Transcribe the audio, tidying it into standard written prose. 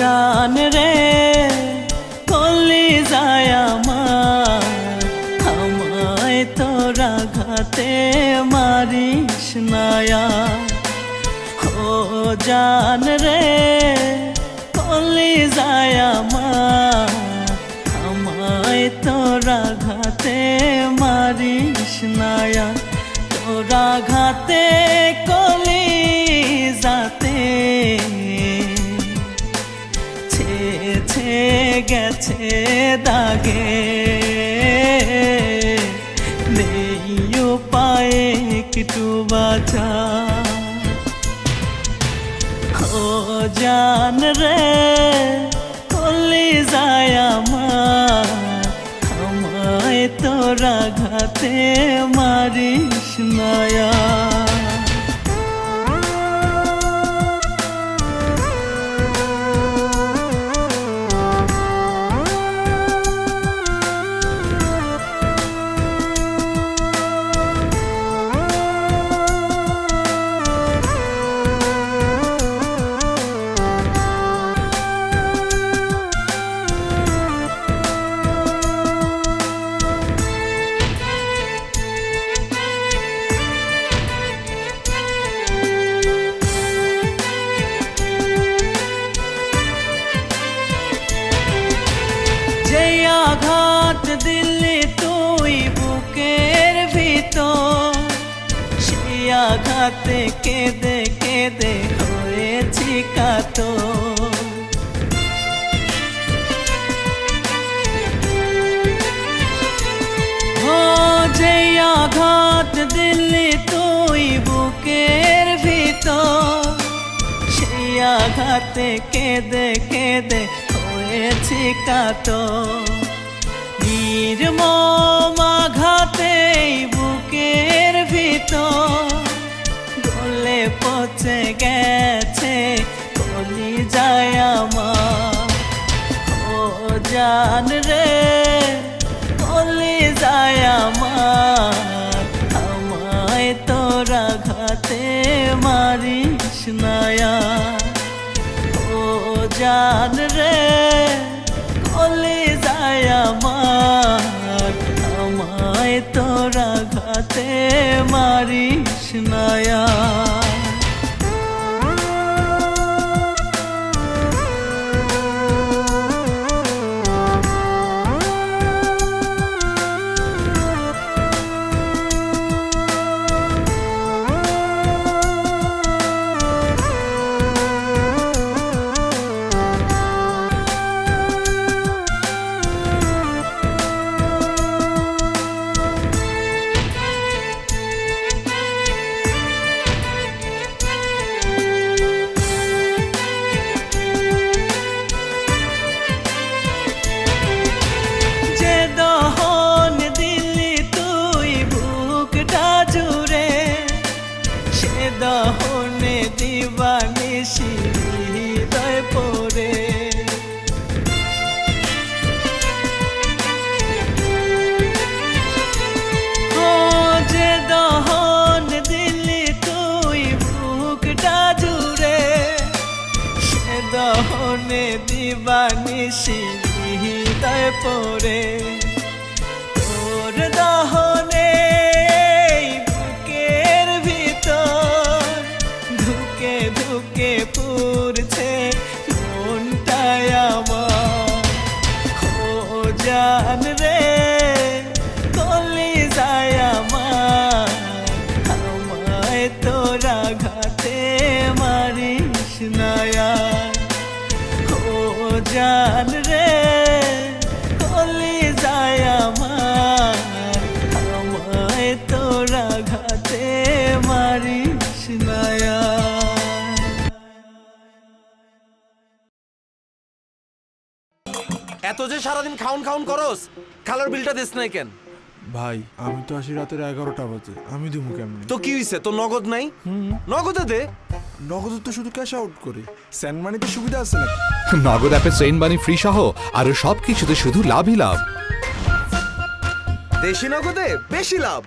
জান রে কলি যায় আমার, আমায় তোরা ঘাতে মারিস নায়া। ও জান রে কলি যায় আমার, আমায় তোরা ঘাতে মারিস নায়া। তোরা ঘাতে কলি যাতে ছে গেছে দাগে, নেই উপায়ে একটু বাঁচা। ও জান রে কলি যায় আমার, আমায় তোরা ঘাতে মারিস নায়া। আঘাত দিল্লি তুই বুকের ভিতর, সেই আঘাতে কেঁদে কেঁদে হয়েছি কাতর। ও যে আঘাত দিল্লি তুই বুকের ভিতর, সেই আঘাতে কেঁদে কেঁদে হয়েছি কাতর। নির্মম আঘাতে বুকের ভিতর গলে পচে গেছে কলি যায় আমার। ও জান রে কলি যায় আমার, আমায় তোরা ঘাতে মারিস নায়া। ও জান রে কলি যায় আমার, আমায় তোরা ঘাতে মারিস নায়া। দহনে দিবানিশি হৃদয় পড়ে, ও যে দহন দিলি তুই বুকটা জুড়ে, সে দহনে দিবানিশি হৃদয় পড়ে। তোর দহনে ধুকে পুরছে মনটাই আমার। ও জান রে কলি যায় আমার, আমায় তোরা ঘাতে মারিস নায়া। ও জান রে কলি যায় আমার, আমায় তোরা ঘাতে মারিস নায়া। এত যে সারাদিন খাউন খাউন করস, খালার বিলটা দিস নাই কেন? ভাই আমি তো আসি রাতের 11টা বাজে, আমি দিমু কেমনে? তো কি হইছে, তো নগদ নাই? নগদে দে। নগদ তো শুধু ক্যাশ আউট করি, সেন্ড মানিতে সুবিধা আছে নাকি? নগদ অ্যাপে সেন্ড মানি ফ্রি সহ আরো সবকিছুতে শুধু লাভই লাভ। দেশি নগদে বেশি লাভ।